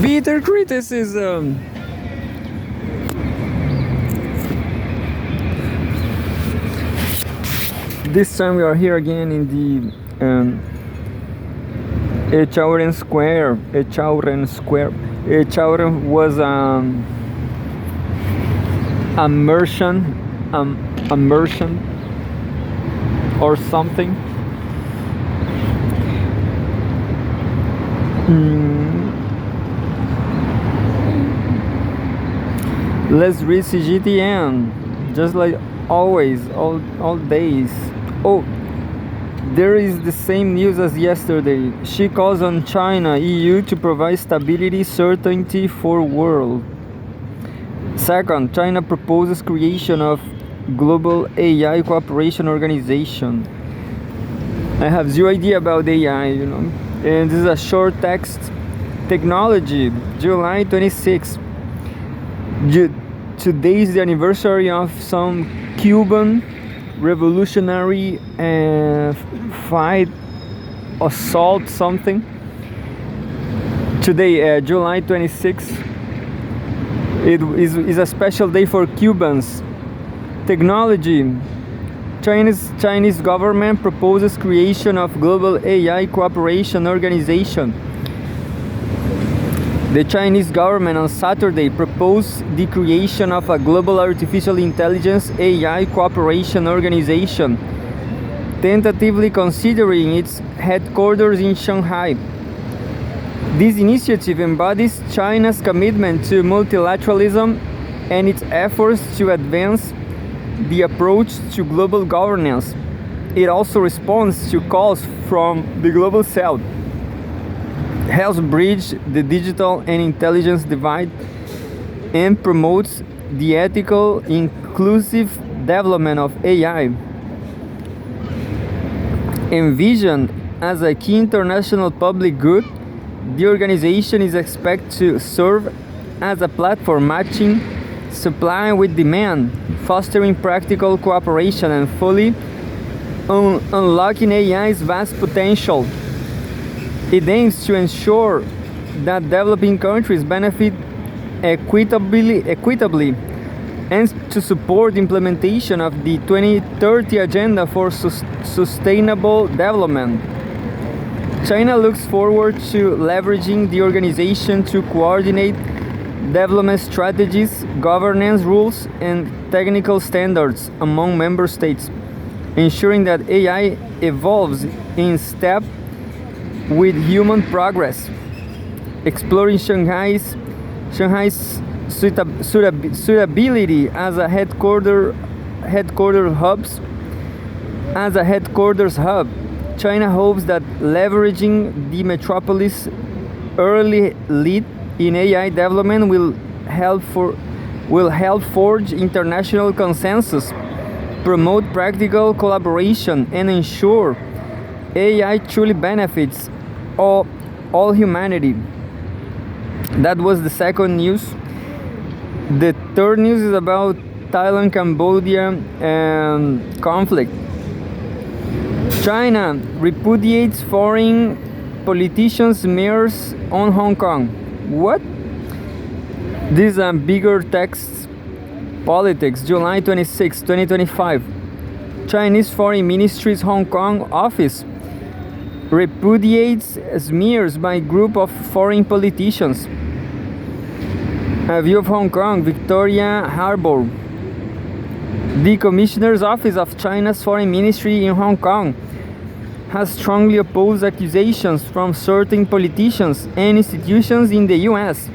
Bitter criticism. This time we are here again in the Echaurren Square. Echaurren was a merchant or something. Let's read CGTN, just like always, all days. Oh, there is the same news as yesterday. She calls on China, EU to provide stability, certainty for world. Second, China proposes creation of global AI cooperation organization. I have zero idea about AI, And this is a short text. Technology, July 26. Today is the anniversary of some Cuban revolutionary fight, assault, something. Today, July 26, it is a special day for Cubans. Technology. Chinese government proposes creation of global AI cooperation organization. The Chinese government on Saturday proposed the creation of a global artificial intelligence AI cooperation organization, tentatively considering its headquarters in Shanghai. This initiative embodies China's commitment to multilateralism and its efforts to advance the approach to global governance. It also responds to calls from the Global South, helps bridge the digital and intelligence divide, and promotes the ethical, inclusive development of AI. Envisioned as a key international public good, the organization is expected to serve as a platform matching supply with demand, fostering practical cooperation and fully unlocking AI's vast potential. It aims to ensure that developing countries benefit equitably and to support the implementation of the 2030 Agenda for Sustainable Development. China looks forward to leveraging the organization to coordinate development strategies, governance rules, and technical standards among member states, ensuring that AI evolves in step with human progress. Exploring Shanghai's suitability as a headquarters hub, China hopes that leveraging the metropolis' early lead in AI development will help forge international consensus, promote practical collaboration, and ensure AI truly benefits all humanity. That was the second news. The third news is about Thailand-Cambodia conflict. China repudiates foreign politicians' mayors on Hong Kong. What? These are bigger texts. Politics, July 26, 2025. Chinese Foreign Ministry's Hong Kong office repudiates smears by group of foreign politicians. A view of Hong Kong, Victoria Harbour. The Commissioner's Office of China's Foreign Ministry in Hong Kong has strongly opposed accusations from certain politicians and institutions in the US,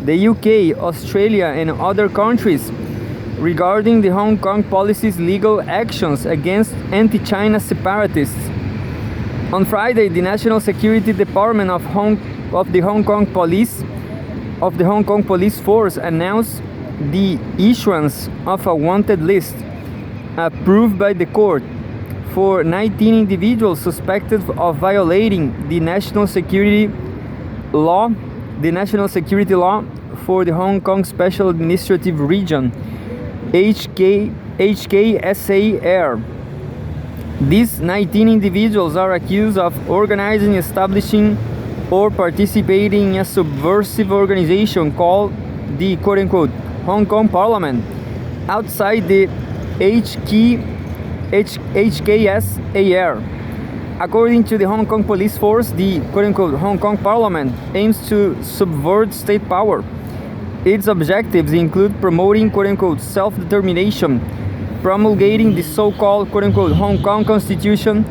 the UK, Australia, and other countries regarding the Hong Kong policy's legal actions against anti-China separatists. On Friday, the National Security Department of the Hong Kong Police Force announced the issuance of a wanted list approved by the court for 19 individuals suspected of violating the national security law for the Hong Kong Special Administrative Region, HKSAR. These 19 individuals are accused of organizing, establishing, or participating in a subversive organization called the quote-unquote Hong Kong Parliament outside the HKSAR. According to the Hong Kong Police Force, the quote-unquote Hong Kong Parliament aims to subvert state power. Its objectives include promoting quote-unquote self-determination, promulgating the so-called quote-unquote Hong Kong Constitution,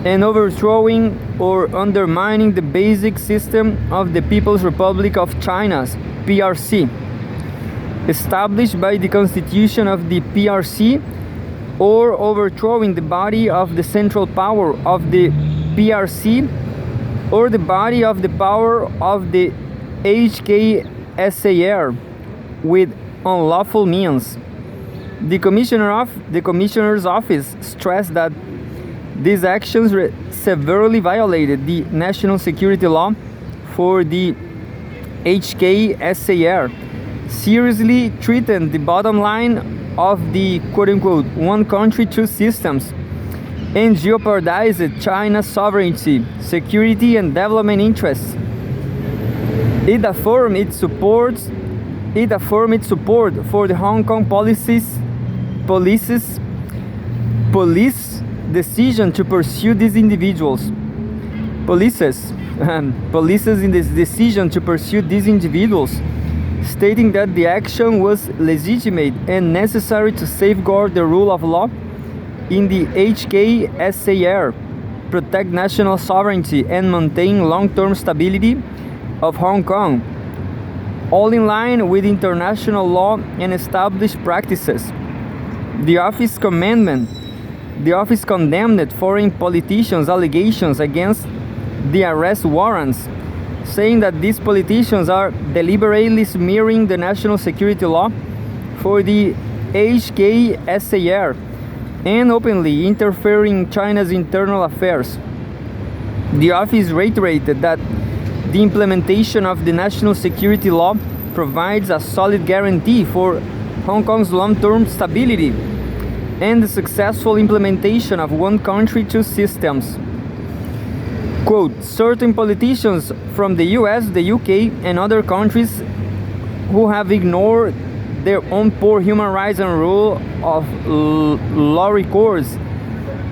and overthrowing or undermining the basic system of the People's Republic of China's PRC, established by the Constitution of the PRC, or overthrowing the body of the central power of the PRC or the body of the power of the HKSAR with unlawful means. The Commissioner's Office stressed that these actions severely violated the national security law for the HKSAR, seriously threatened the bottom line of the quote-unquote one country, two systems, and jeopardized China's sovereignty, security, and development interests. It affirmed its support for the Hong Kong police's decision to pursue these individuals. Police's in this decision to pursue these individuals, stating that the action was legitimate and necessary to safeguard the rule of law in the HKSAR, protect national sovereignty, and maintain long-term stability of Hong Kong, all in line with international law and established practices. The office condemned foreign politicians' allegations against the arrest warrants, saying that these politicians are deliberately smearing the national security law for the HKSAR and openly interfering in China's internal affairs. The office reiterated that the implementation of the national security law provides a solid guarantee for Hong Kong's long-term stability and the successful implementation of one country, two systems. Quote, certain politicians from the US, the UK, and other countries who have ignored their own poor human rights and rule of law records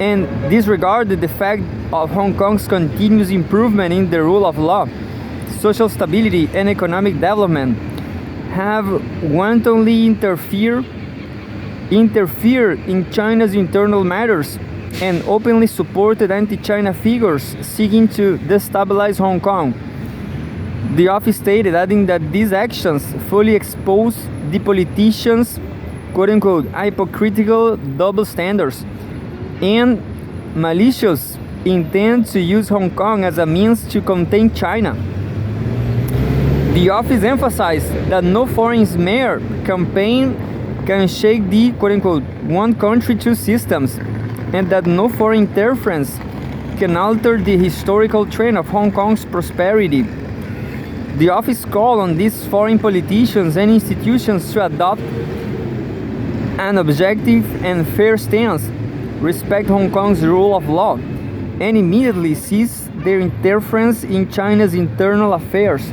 and disregarded the fact of Hong Kong's continuous improvement in the rule of law, social stability, and economic development, have wantonly interfered in China's internal matters and openly supported anti-China figures seeking to destabilize Hong Kong. The office stated, adding that these actions fully expose the politicians' quote-unquote hypocritical double standards and malicious intent to use Hong Kong as a means to contain China. The office emphasized that no foreign smear campaign can shake the quote-unquote one country, two systems, and that no foreign interference can alter the historical trend of Hong Kong's prosperity. The office called on these foreign politicians and institutions to adopt an objective and fair stance, respect Hong Kong's rule of law, and immediately cease their interference in China's internal affairs.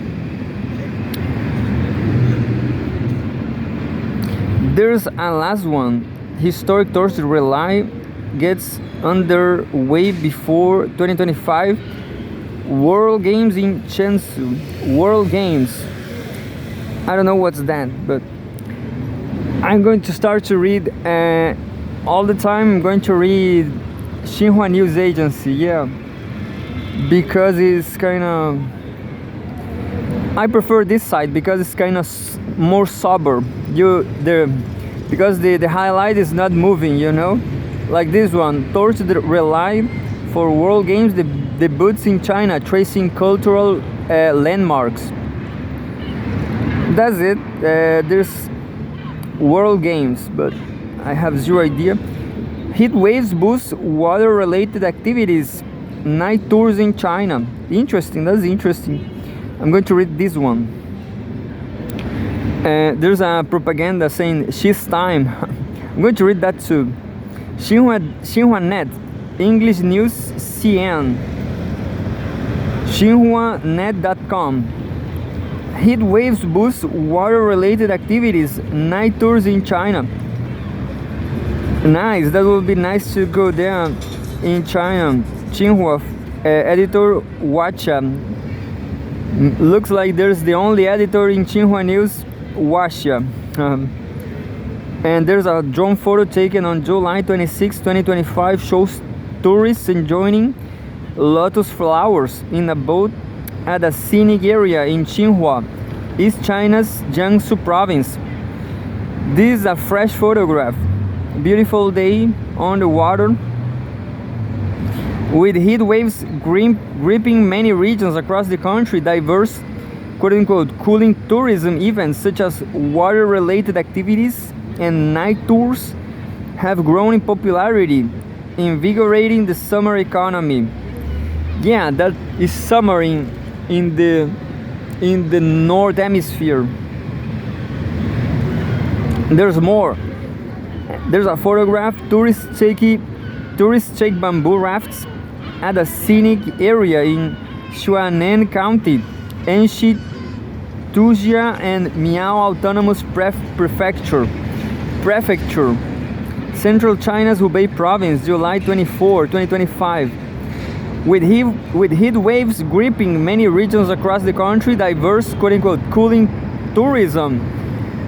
There's a last one. Historic tours rely gets underway before 2025 World Games in Chengdu. World Games. I don't know what's that, but I'm going to start to read all the time. I'm going to read Xinhua News Agency, yeah, because it's kind of. I prefer this site because it's kind of more sober. Because the highlight is not moving, you know, like this one. Tours that rely for World Games debuts in China, tracing cultural landmarks. That's it. There's World Games, but I have zero idea. Heat waves boost water-related activities. Night tours in China. Interesting. That's interesting. I'm going to read this one. There's a propaganda saying she's time. I'm going to read that too. Xinhua Net, English News, CN. XinhuaNet.com. Heat waves boost water-related activities. Night tours in China. Nice, that would be nice to go there in China. Xinhua editor Wacha. Looks like there's the only editor in Xinhua News, Wacha. And there's a drone photo taken on July 26, 2025, shows tourists enjoying lotus flowers in a boat at a scenic area in Xinhua, East China's Jiangsu province. This is a fresh photograph. Beautiful day on the water, with heat waves gripping many regions across the country. Diverse quote-unquote cooling tourism events such as water-related activities and night tours have grown in popularity, invigorating the summer economy. Yeah, that is summer in the North Hemisphere. There's more. There's a photograph. Tourists take bamboo rafts at a scenic area in Shuanan County, Enshi, Tujia, and Miao Autonomous Prefecture, Central China's Hubei Province, July 24, 2025. With heat waves gripping many regions across the country, diverse quote-unquote cooling tourism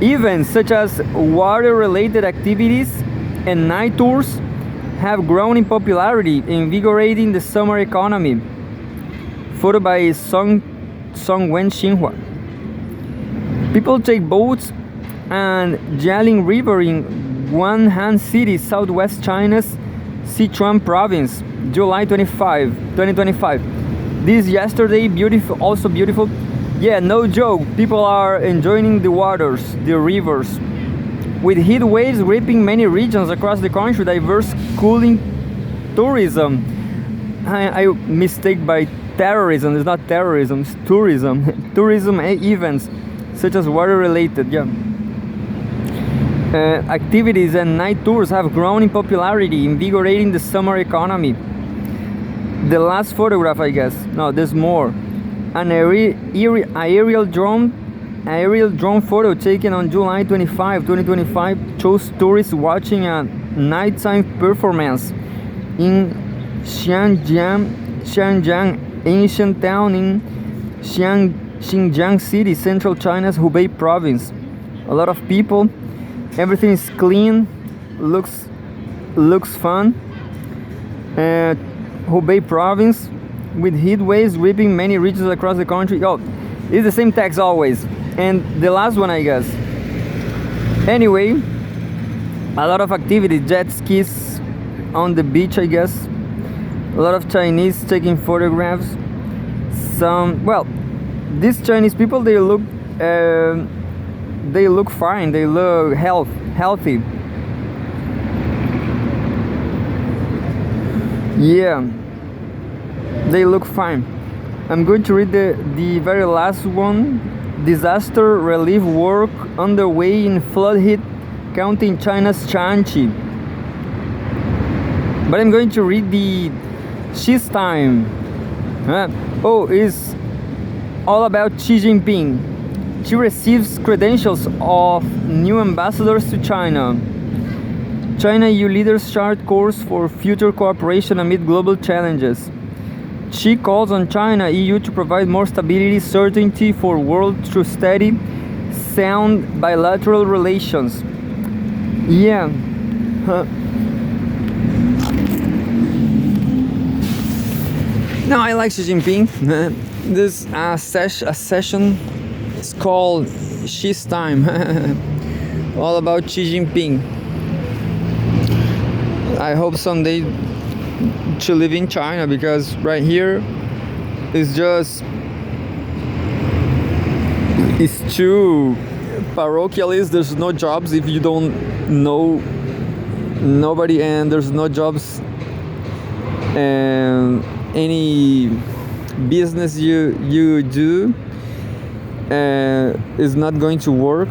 events such as water-related activities and night tours have grown in popularity, invigorating the summer economy. Photo by Song Wen Xinhua. People take boats and Jialing River in Guanghan City, southwest China's Sichuan province, July 25, 2025. This yesterday, also beautiful. Yeah, no joke, people are enjoying the waters, the rivers. With heat waves gripping many regions across the country, diverse cooling tourism. I mistake by terrorism, it's not terrorism, it's tourism. Tourism events such as water-related, activities and night tours have grown in popularity, invigorating the summer economy. The last photograph, I guess. No, there's more. An aerial drone photo taken on July 25, 2025 shows tourists watching a nighttime performance in Xianjiang, ancient town in Xinjiang City, central China's Hubei province. A lot of people. Everything is clean. Looks fun. Hubei province, with heat waves gripping many regions across the country. Oh, it's the same text always. And the last one, I guess. Anyway, a lot of activity, jet skis on the beach, I guess. A lot of Chinese taking photographs. These Chinese people, they look fine. They look healthy. Yeah, they look fine. I'm going to read the very last one. Disaster relief work underway in flood-hit county in China's Shanxi. But I'm going to read the Xi's time. It's all about Xi Jinping. She receives credentials of new ambassadors to China. China-EU leaders chart course for future cooperation amid global challenges. Xi calls on China-EU to provide more stability, certainty for world through steady, sound bilateral relations. Yeah. No, I like Xi Jinping. This session is called Xi's Time. All about Xi Jinping. I hope someday to live in China, because right here it's too parochialist. There's no jobs if you don't know nobody, and there's no jobs, and any business you do is not going to work.